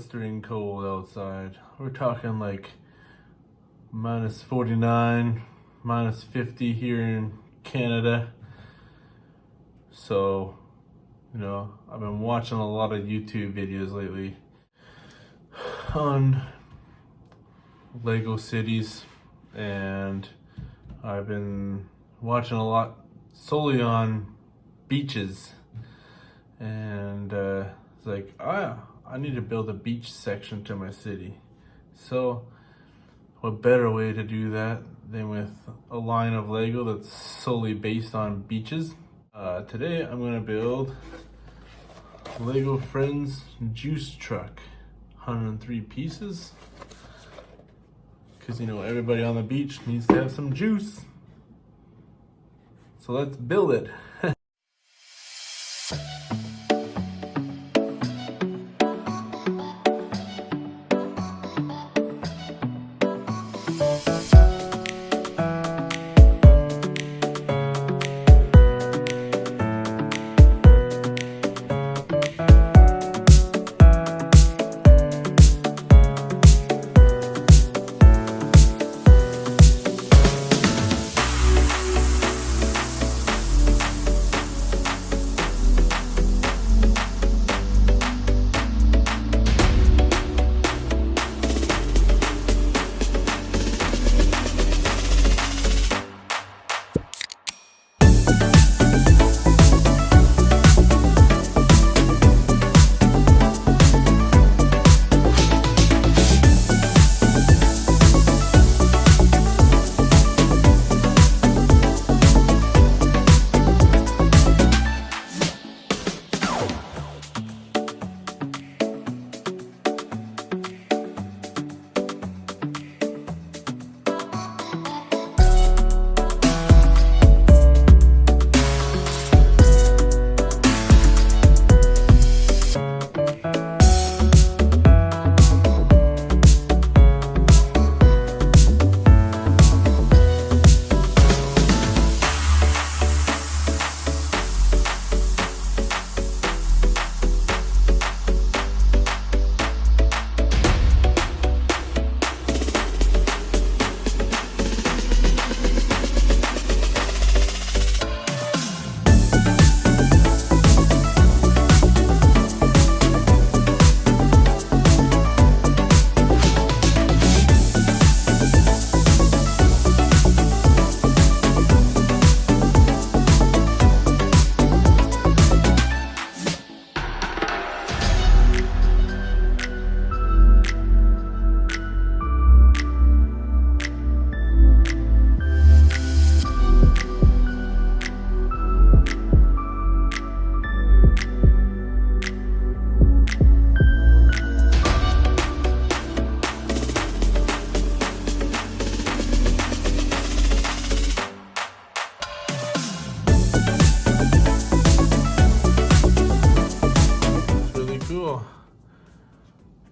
blistering cold outside. We're talking like minus 49, minus 50 here in Canada. So, you know, I've been watching a lot of YouTube videos lately on Lego cities, and I've been watching a lot solely on beaches. And it's like, I need to build a beach section to my city. So what better way to do that than with a line of Lego that's solely based on beaches? Today I'm gonna build Lego Friends Juice Truck, 103 pieces. Cause you know, everybody on the beach needs to have some juice. So let's build it.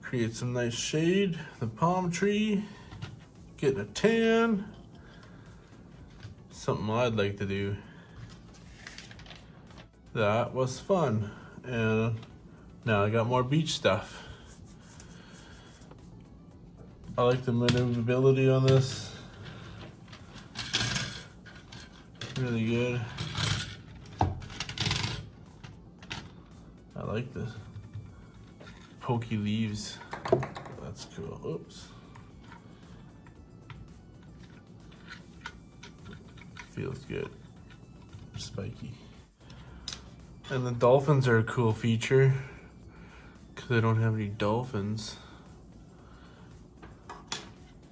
Create some nice shade, the palm tree, getting a tan. Something I'd like to do. That was fun. And now I got more beach stuff. I like the maneuverability on this. Really good. I like the pokey leaves. That's cool. Oops. Feels good. Spiky. And the dolphins are a cool feature because I don't have any dolphins.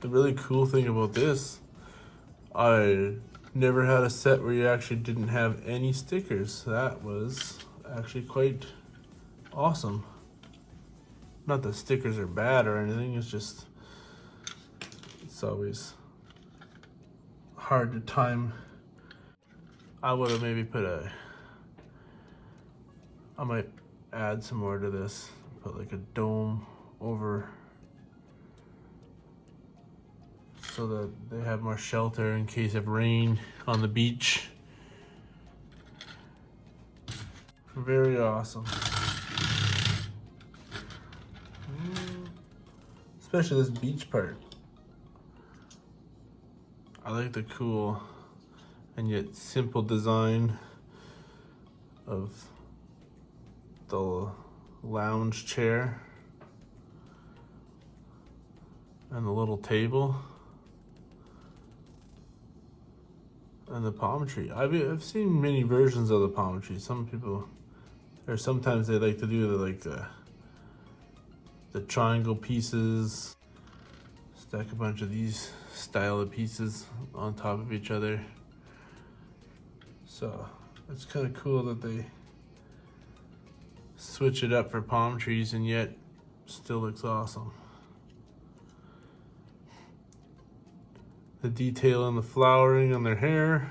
The really cool thing about this, I never had a set where you actually didn't have any stickers. That was actually quite awesome. Not that stickers are bad or anything, it's always hard to time. I would have maybe I might add some more to this. Put like a dome over so that they have more shelter in case of rain on the beach. Very awesome. Especially this beach part. I like the cool and yet simple design of the lounge chair and the little table and the palm tree. I've seen many versions of the palm tree. Some people, or sometimes they like to do the triangle pieces, stack a bunch of these style of pieces on top of each other. So it's kind of cool that they switch it up for palm trees and yet still looks awesome. The detail on the flowering on their hair.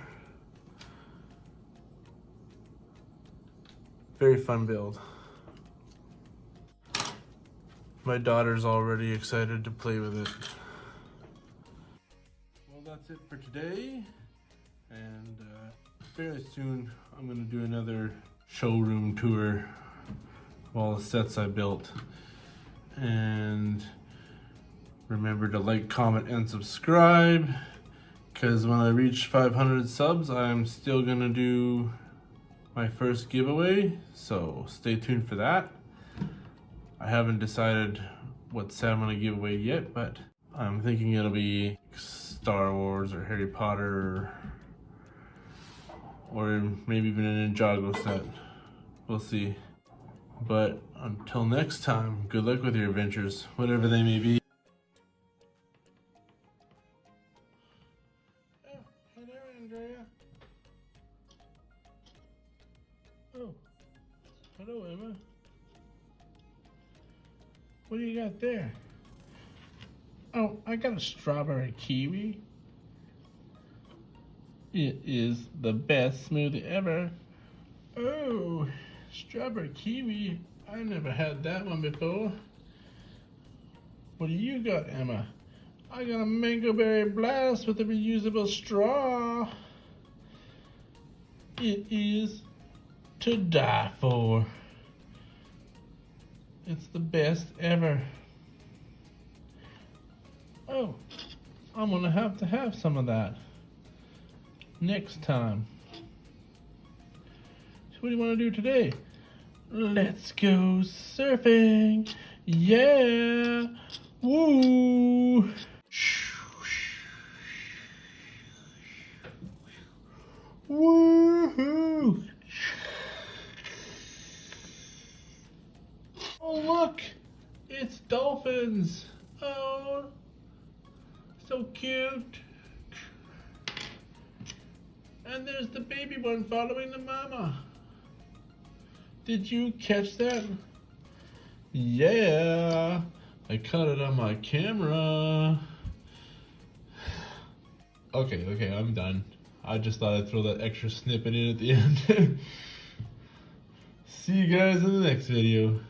Very fun build. My daughter's already excited to play with it. Well, that's it for today. And very soon I'm gonna do another showroom tour of all the sets I built. And remember to like, comment, and subscribe, because when I reach 500 subs, I'm still gonna do my first giveaway, so stay tuned for that. I haven't decided what set I'm gonna give away yet, but I'm thinking it'll be Star Wars or Harry Potter or maybe even a Ninjago set. We'll see. But until next time, good luck with your adventures, whatever they may be. Oh, hi there, Andrea. Oh, hello, Emma. What do you got there? Oh, I got a strawberry kiwi. It is the best smoothie ever. Oh, strawberry kiwi. I never had that one before. What do you got, Emma? I got a mango berry blast with a reusable straw. It is to die for. It's the best ever. Oh, I'm gonna have to have some of that next time. So what do you want to do today? Let's go surfing. Yeah. Woo. Woohoo. Oh, look, it's dolphins. Oh, so cute. And there's the baby one following the mama. Did you catch that? Yeah, I caught it on my camera. Okay, I'm done. I just thought I'd throw that extra snippet in at the end. See you guys in the next video.